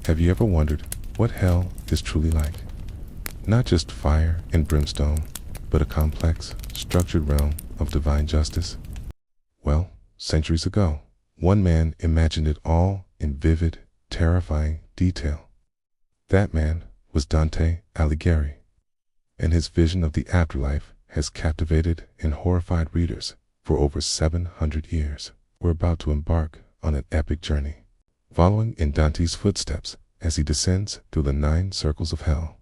Have you ever wondered what hell is truly like? Not just fire and brimstone, but a complex, structured realm of divine justice? Well, centuries ago, one man imagined it all in vivid, terrifying detail. That man was Dante Alighieri, and his vision of the afterlife has captivated and horrified readers for over 700 years. We're about to embark on an epic journey, following in Dante's footsteps as he descends through the 9 circles of hell.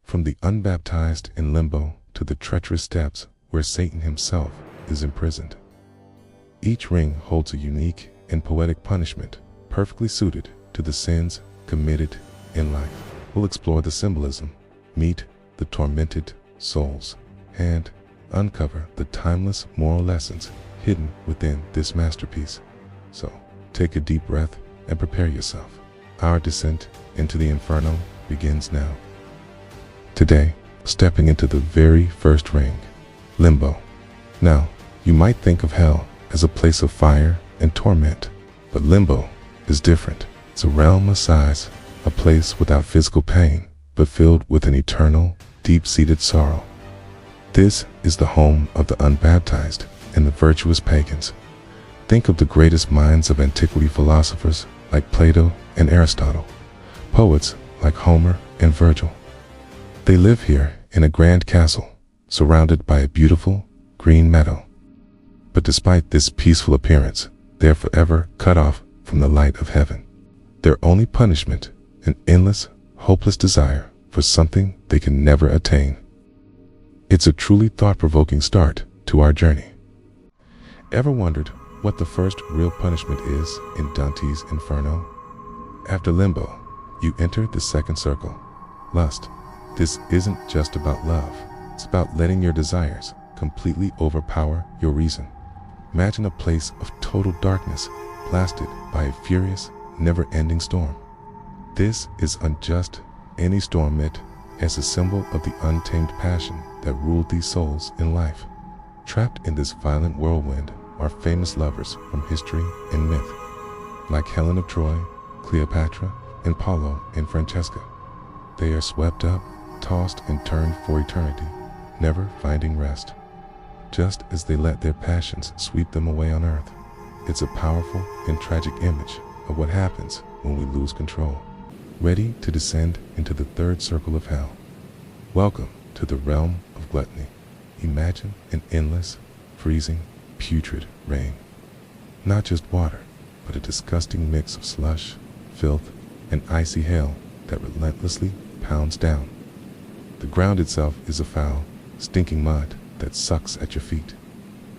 From the unbaptized in Limbo to the treacherous depths where Satan himself is imprisoned. Each ring holds a unique and poetic punishment, perfectly suited to the sins committed in life. We'll explore the symbolism, meet the tormented souls, and uncover the timeless moral lessons hidden within this masterpiece. So, take a deep breath and prepare yourself. Our descent into the Inferno begins now. Today, stepping into the very first ring, Limbo. Now, you might think of hell as a place of fire and torment, but Limbo is different. It's a realm of size, a place without physical pain, but filled with an eternal, deep-seated sorrow. This is the home of the unbaptized and the virtuous pagans. Think of the greatest minds of antiquity, philosophers like Plato and Aristotle, poets like Homer and Virgil. They live here in a grand castle, surrounded by a beautiful green meadow. But despite this peaceful appearance, they are forever cut off from the light of heaven. Their only punishment, an endless, hopeless desire for something they can never attain. It's a truly thought-provoking start to our journey. Ever wondered what the first real punishment is in Dante's Inferno? After Limbo, you enter the second circle, lust. This isn't just about love. It's about letting your desires completely overpower your reason. Imagine a place of total darkness, blasted by a furious, never-ending storm. This is unjust. Any storm meant as a symbol of the untamed passion that ruled these souls in life. Trapped in this violent whirlwind are famous lovers from history and myth, like Helen of Troy, Cleopatra, and Paulo and Francesca. They are swept up, tossed and turned for eternity, never finding rest, just as they let their passions sweep them away on earth. It's a powerful and tragic image of what happens when we lose control. Ready to descend into the third circle of hell? Welcome to the realm of gluttony. Imagine an endless, freezing, putrid rain. Not just water, but a disgusting mix of slush, filth, and icy hail that relentlessly pounds down. The ground itself is a foul, stinking mud that sucks at your feet.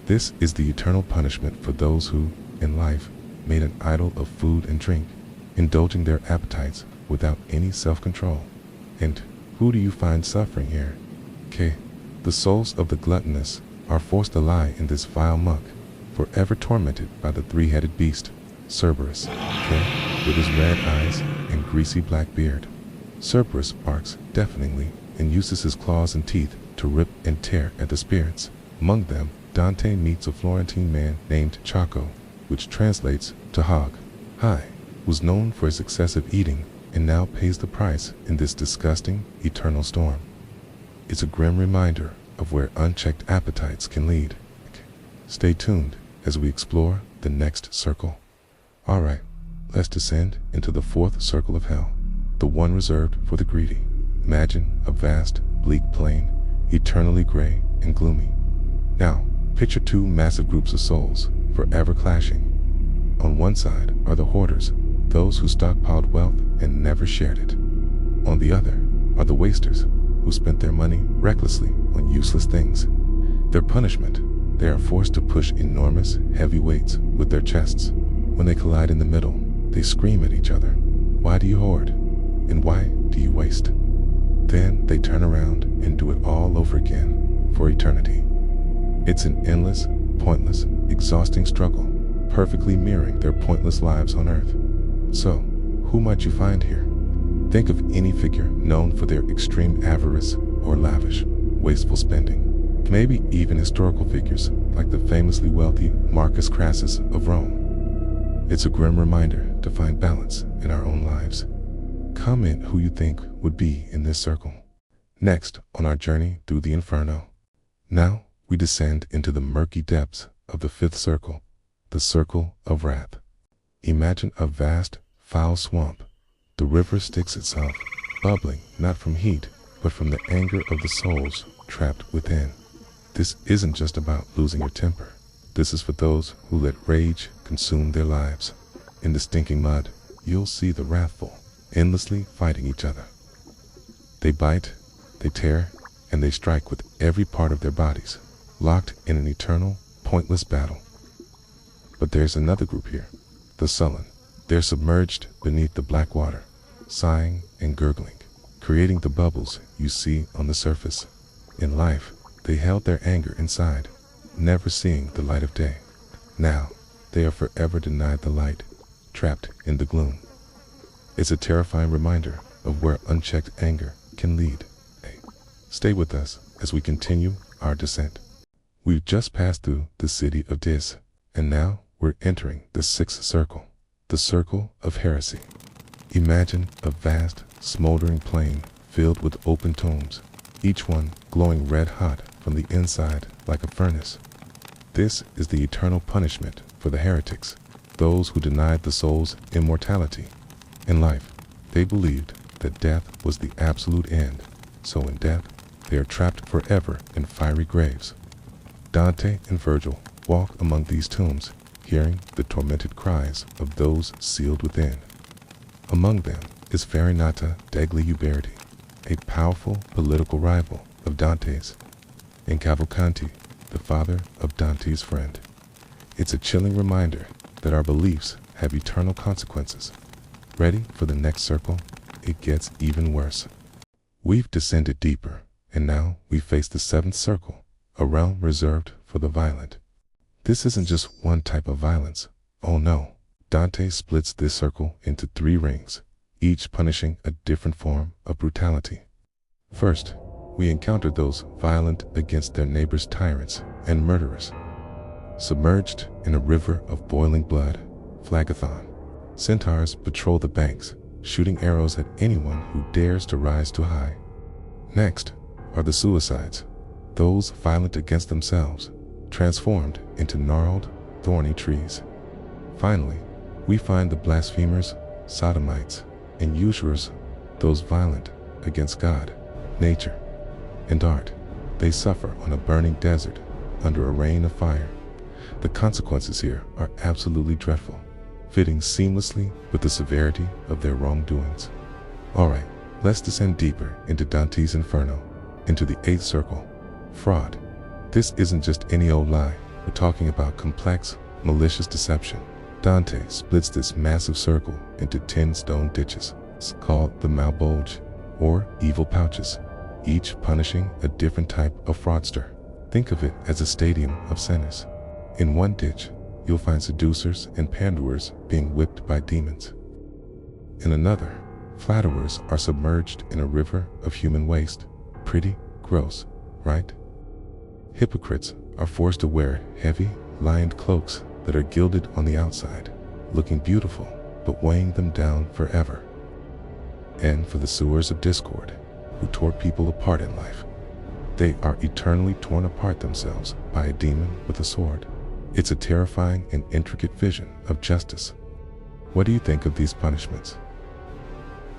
This is the eternal punishment for those who, in life, made an idol of food and drink, indulging their appetites without any self-control. And who do you find suffering here? The souls of the gluttonous are forced to lie in this vile muck, forever tormented by the 3-headed beast, Cerberus, with his red eyes and greasy black beard. Cerberus barks deafeningly and uses his claws and teeth to rip and tear at the spirits. Among them, Dante meets a Florentine man named Chaco, which translates to hog. Who's known for his excessive eating and now pays the price in this disgusting, eternal storm. It's a grim reminder of where unchecked appetites can lead. Stay tuned as we explore the next circle. Alright, let's descend into the fourth circle of hell, the one reserved for the greedy. Imagine a vast, bleak plain, eternally gray and gloomy. Now, picture 2 massive groups of souls, forever clashing. On one side are the hoarders, those who stockpiled wealth and never shared it. On the other are the wasters, who spent their money recklessly on useless things. Their punishment, they are forced to push enormous, heavy weights with their chests. When they collide in the middle, they scream at each other. Why do you hoard? And why do you waste? Then they turn around and do it all over again for eternity. It's an endless, pointless, exhausting struggle, perfectly mirroring their pointless lives on earth. So, who might you find here? Think of any figure known for their extreme avarice or lavish, wasteful spending. Maybe even historical figures like the famously wealthy Marcus Crassus of Rome. It's a grim reminder to find balance in our own lives. Comment who you think would be in this circle. Next on our journey through the Inferno. Now we descend into the murky depths of the fifth circle, the circle of wrath. Imagine a vast, foul swamp. The river Styx itself, bubbling not from heat, but from the anger of the souls trapped within. This isn't just about losing your temper. This is for those who let rage consume their lives. In the stinking mud, you'll see the wrathful, endlessly fighting each other. They bite, they tear, and they strike with every part of their bodies, locked in an eternal, pointless battle. But there's another group here, the sullen. They're submerged beneath the black water, sighing and gurgling, creating the bubbles you see on the surface. In life, they held their anger inside, never seeing the light of day. Now, they are forever denied the light, trapped in the gloom. It's a terrifying reminder of where unchecked anger can lead. Stay with us as we continue our descent. We've just passed through the city of Dis, and now we're entering the sixth circle, the circle of heresy. Imagine a vast, smoldering plain filled with open tombs, each one glowing red hot from the inside like a furnace. This is the eternal punishment for the heretics, those who denied the soul's immortality. In life, they believed that death was the absolute end, so in death, they are trapped forever in fiery graves. Dante and Virgil walk among these tombs, hearing the tormented cries of those sealed within. Among them is Farinata degli Uberti, a powerful political rival of Dante's, and Cavalcanti, the father of Dante's friend. It's a chilling reminder that our beliefs have eternal consequences. Ready for the next circle? It gets even worse. We've descended deeper, and now we face the seventh circle, a realm reserved for the violent. This isn't just one type of violence. Oh no. Dante splits this circle into 3 rings, each punishing a different form of brutality. First, we encounter those violent against their neighbors' tyrants and murderers. Submerged in a river of boiling blood, Phlegethon, centaurs patrol the banks, shooting arrows at anyone who dares to rise too high. Next are the suicides, those violent against themselves, transformed into gnarled, thorny trees. Finally, we find the blasphemers, sodomites, and usurers, those violent against God, nature, and art. They suffer on a burning desert under a rain of fire. The consequences here are absolutely dreadful, fitting seamlessly with the severity of their wrongdoings. Alright, let's descend deeper into Dante's Inferno, into the 8th circle, fraud. This isn't just any old lie. We're talking about complex, malicious deception. Dante splits this massive circle into 10 stone ditches, called the malbolge, or evil pouches, each punishing a different type of fraudster. Think of it as a stadium of sinners. In one ditch, you'll find seducers and panderers being whipped by demons. In another, flatterers are submerged in a river of human waste. Pretty gross, right? Hypocrites are forced to wear heavy, lined cloaks that are gilded on the outside, looking beautiful, but weighing them down forever. And for the sewers of discord, who tore people apart in life, they are eternally torn apart themselves by a demon with a sword. It's a terrifying and intricate vision of justice. What do you think of these punishments?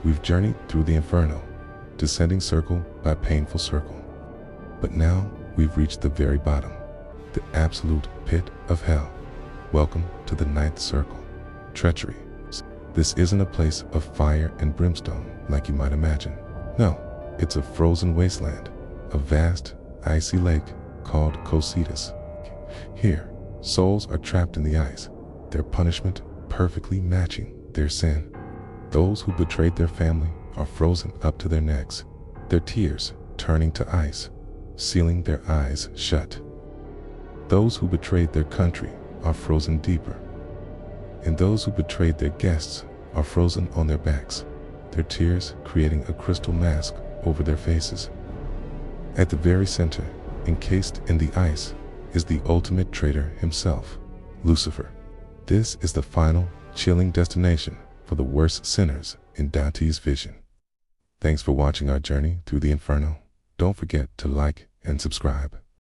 We've journeyed through the Inferno, descending circle by painful circle. But now we've reached the very bottom, the absolute pit of hell. Welcome to the 9th circle, Treachery. This isn't a place of fire and brimstone like you might imagine. No, it's a frozen wasteland, a vast, icy lake called Cocytus. Here, souls are trapped in the ice, their punishment perfectly matching their sin. Those who betrayed their family are frozen up to their necks, their tears turning to ice, sealing their eyes shut. Those who betrayed their country are frozen deeper, and those who betrayed their guests are frozen on their backs, their tears creating a crystal mask over their faces. At the very center, encased in the ice, is the ultimate traitor himself, Lucifer. This is the final, chilling destination for the worst sinners in Dante's vision. Thanks for watching our journey through the Inferno. Don't forget to like and subscribe.